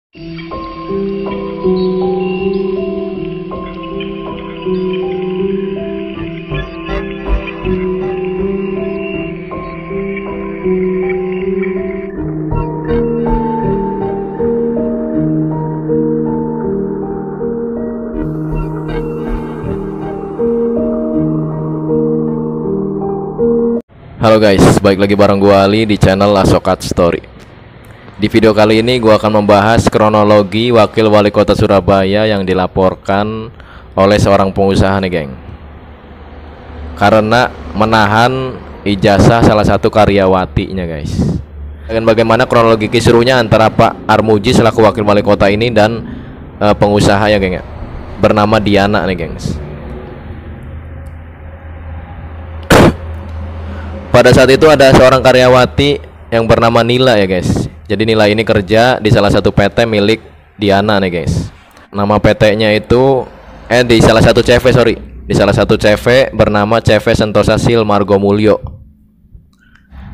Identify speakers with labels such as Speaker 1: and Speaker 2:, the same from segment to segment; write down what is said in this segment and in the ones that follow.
Speaker 1: Halo guys, balik lagi bareng gua Ali di channel Asokat Story. Di video kali ini gua akan membahas kronologi Wakil Wali Kota Surabaya yang dilaporkan oleh seorang pengusaha nih geng, karena menahan ijazah salah satu karyawatinya guys. Dan bagaimana kronologi kisruhnya antara Pak Armuji selaku Wakil Wali Kota ini dan pengusaha ya geng ya, bernama Diana nih gengs. Pada saat itu ada seorang karyawati yang bernama Nila ya guys. Jadi Nila ini kerja di salah satu PT milik Diana nih guys. Nama PT-nya itu di salah satu CV di salah satu CV bernama CV Sentosa Sil Margo Mulyo.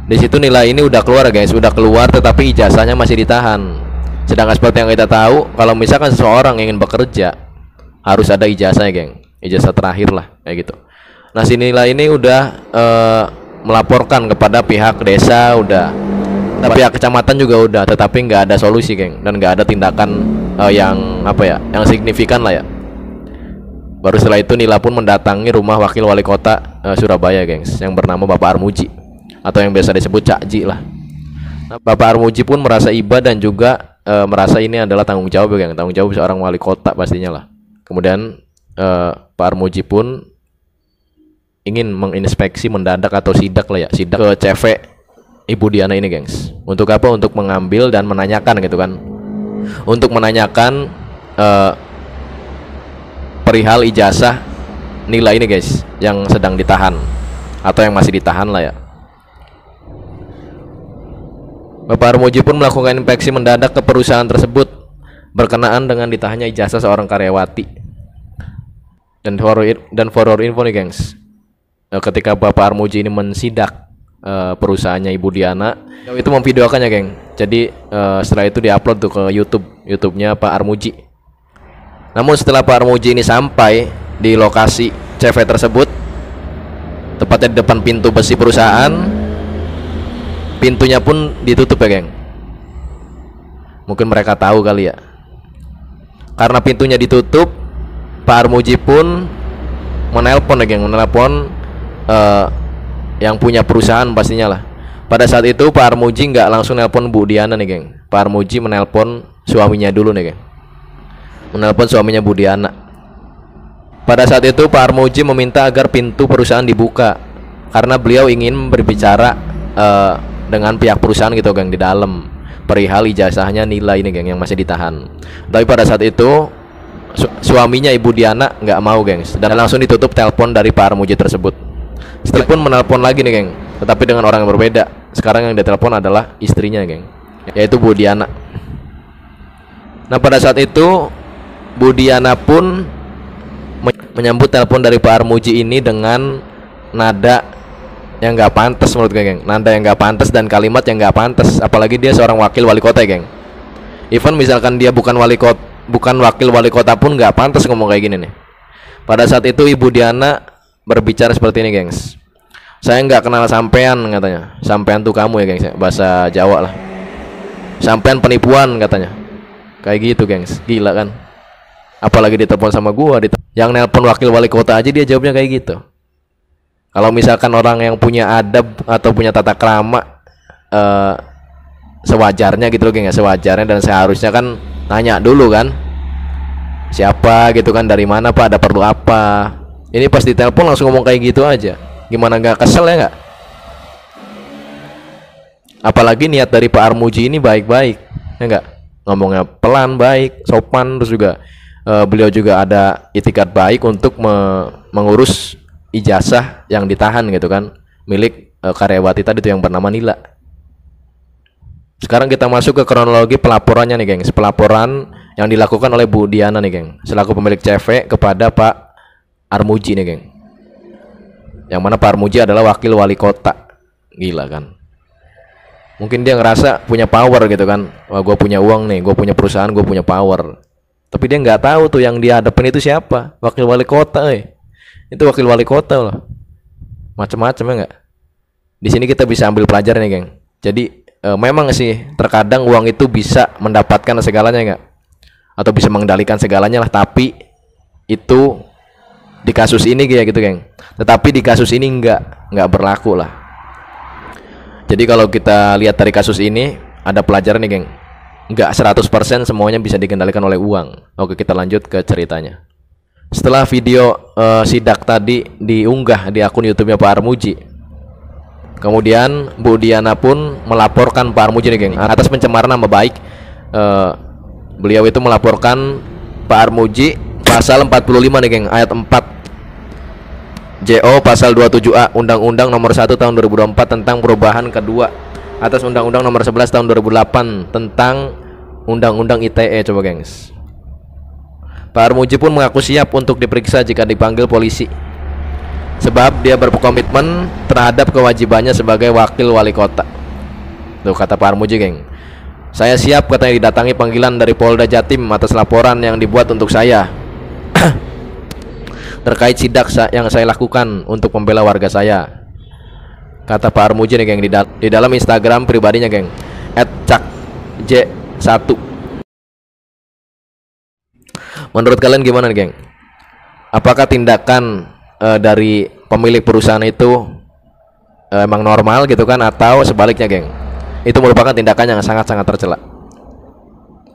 Speaker 1: Di situ Nila ini udah keluar guys, udah keluar tetapi ijazahnya masih ditahan. Sedangkan seperti yang kita tahu, kalau misalkan seseorang ingin bekerja harus ada ijazah ya geng, ijazah terakhir lah kayak gitu. Nah si Nila ini udah melaporkan kepada pihak desa udah, pihak kecamatan juga udah, tetapi nggak ada solusi geng, dan nggak ada tindakan yang yang signifikan lah ya. Baru setelah itu Nila pun mendatangi rumah Wakil Wali Kota Surabaya gengs, yang bernama Bapak Armuji atau yang biasa disebut Cak Ji lah. Nah, Bapak Armuji pun merasa iba dan juga merasa ini adalah tanggung jawab ya geng, tanggung jawab seorang wali kota pastinya lah. Kemudian Pak Armuji pun ingin menginspeksi mendadak atau sidak lah ya, sidak ke CV Ibu Diana ini gengs. Untuk apa? Untuk mengambil dan menanyakan gitu kan, untuk menanyakan perihal ijazah Nila ini guys, yang sedang ditahan atau yang masih ditahan lah ya. Bapak Armuji pun melakukan inspeksi mendadak ke perusahaan tersebut berkenaan dengan ditahannya ijazah seorang karyawati. Dan for your info nih gengs, ketika Bapak Armuji ini mensidak perusahaannya Ibu Diana, itu memvideokannya geng. Jadi setelah itu diupload tuh ke YouTube-nya Pak Armuji. Namun setelah Pak Armuji ini sampai di lokasi CV tersebut, tepatnya di depan pintu besi perusahaan, pintunya pun ditutup ya geng. Mungkin mereka tahu kali ya, karena pintunya ditutup, Pak Armuji pun menelpon ya geng, menelpon yang punya perusahaan pastinya lah. Pada saat itu Pak Armuji nggak langsung nelpon Bu Diana nih geng. Pak Armuji menelpon suaminya dulu nih geng, menelpon suaminya Bu Diana. Pada saat itu Pak Armuji meminta agar pintu perusahaan dibuka karena beliau ingin berbicara dengan pihak perusahaan gitu geng di dalam perihal ijazahnya Nila ini geng yang masih ditahan. Tapi pada saat itu suaminya Ibu Diana nggak mau gengs, dan langsung ditutup telepon dari Pak Armuji tersebut. Setelah pun menelpon lagi nih geng, tetapi dengan orang yang berbeda. Sekarang yang ditelepon adalah istrinya geng, yaitu Bu Diana. Nah pada saat itu Bu Diana pun menyambut telepon dari Pak Armuji ini dengan nada yang nggak pantas menurut geng, nada yang nggak pantas dan kalimat yang nggak pantas. Apalagi dia seorang wakil wali kota ya geng. Even misalkan dia bukan wakil wali kota pun nggak pantas ngomong kayak gini nih. Pada saat itu Ibu Diana berbicara seperti ini gengs, saya nggak kenal sampean katanya, sampean tuh kamu ya gengs, bahasa Jawa lah, sampean penipuan katanya, kayak gitu gengs. Gila kan, apalagi ditelepon sama gua, yang nelpon wakil wali kota aja dia jawabnya kayak gitu. Kalau misalkan orang yang punya adab atau punya tata krama, sewajarnya gitu loh gengs, sewajarnya dan seharusnya kan tanya dulu kan, siapa gitu kan, dari mana Pak, ada perlu apa. Ini pas ditelepon langsung ngomong kayak gitu aja, gimana nggak kesel ya nggak? Apalagi niat dari Pak Armuji ini baik-baik ya nggak, ngomongnya pelan, baik, sopan, terus juga beliau juga ada itikat baik untuk mengurus ijazah yang ditahan gitu kan, milik karyawati tadi tuh yang bernama Nila. Sekarang kita masuk ke kronologi pelaporannya nih gengs, pelaporan yang dilakukan oleh Bu Diana nih geng, selaku pemilik CV kepada Pak Armuji nih geng, yang mana Pak Armuji adalah wakil wali kota. Gila kan. Mungkin dia ngerasa punya power gitu kan. Wah, gue punya uang nih, gue punya perusahaan, gue punya power. Tapi dia nggak tahu tuh yang dia hadapin itu siapa. Wakil wali kota, itu wakil wali kota loh. Macem-macem ya nggak. Di sini kita bisa ambil pelajaran nih, geng. Jadi memang sih terkadang uang itu bisa mendapatkan segalanya nggak, atau bisa mengendalikan segalanya lah. Tapi itu di kasus ini kayak gitu, geng. Tetapi di kasus ini nggak berlaku lah. Jadi kalau kita lihat dari kasus ini ada pelajaran nih, geng. Nggak 100% semuanya bisa dikendalikan oleh uang. Oke, kita lanjut ke ceritanya. Setelah video sidak tadi diunggah di akun YouTube-nya Pak Armuji, kemudian Bu Diana pun melaporkan Pak Armuji nih, geng, atas pencemaran nama baik. Beliau itu melaporkan Pak Armuji pasal 45 nih, geng, ayat 4 JO pasal 27A Undang-Undang Nomor 1 Tahun 2024 tentang perubahan kedua atas Undang-Undang Nomor 11 Tahun 2008 tentang Undang-Undang ITE. Coba, gengs. Pak Armuji pun mengaku siap untuk diperiksa jika dipanggil polisi, sebab dia berkomitmen terhadap kewajibannya sebagai wakil wali kota. Tuh kata Pak Armuji, geng. Saya siap, katanya, didatangi panggilan dari Polda Jatim atas laporan yang dibuat untuk saya terkait sidak yang saya lakukan untuk membela warga saya, kata Pak Armuji nih, geng, di dalam Instagram pribadinya, geng, @cakj1. Menurut kalian gimana nih, geng? Apakah tindakan dari pemilik perusahaan itu emang normal gitu kan, atau sebaliknya, geng, itu merupakan tindakan yang sangat-sangat tercela?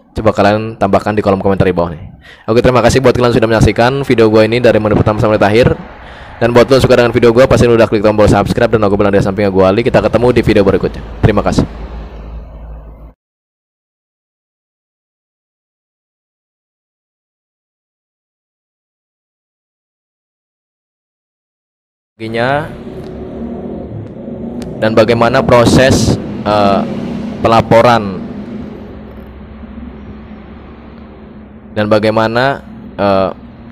Speaker 1: Coba kalian tambahkan di kolom komentar di bawah nih. Oke, terima kasih buat kalian sudah menyaksikan video gue ini dari menit pertama sampai akhir. Dan buat kalian suka dengan video gue, pasti udah klik tombol subscribe dan logo bel di sampingnya gue Ali. Kita ketemu di video berikutnya. Terima kasih. Dan bagaimana proses pelaporan, dan bagaimana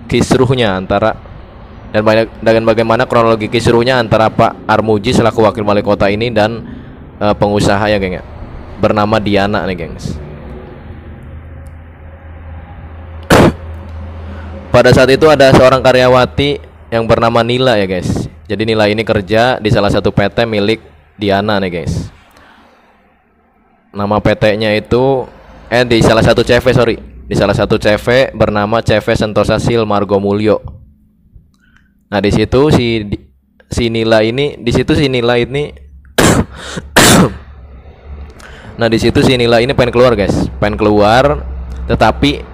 Speaker 1: kisruhnya antara dan bagaimana kronologi kisruhnya antara Pak Armuji selaku wakil wali kota ini dan pengusaha ya, geng, ya, bernama Diana nih, gengs. Pada saat itu ada seorang karyawati yang bernama Nila ya, guys. Jadi Nila ini kerja di salah satu PT milik Diana nih, guys. Nama PT-nya itu di salah satu CV, di salah satu CV bernama CV Sentosa Sil Margo Mulyo. Nah, di situ si Nila ini nah, di situ si Nila ini pengen keluar, guys. Pengen keluar, tetapi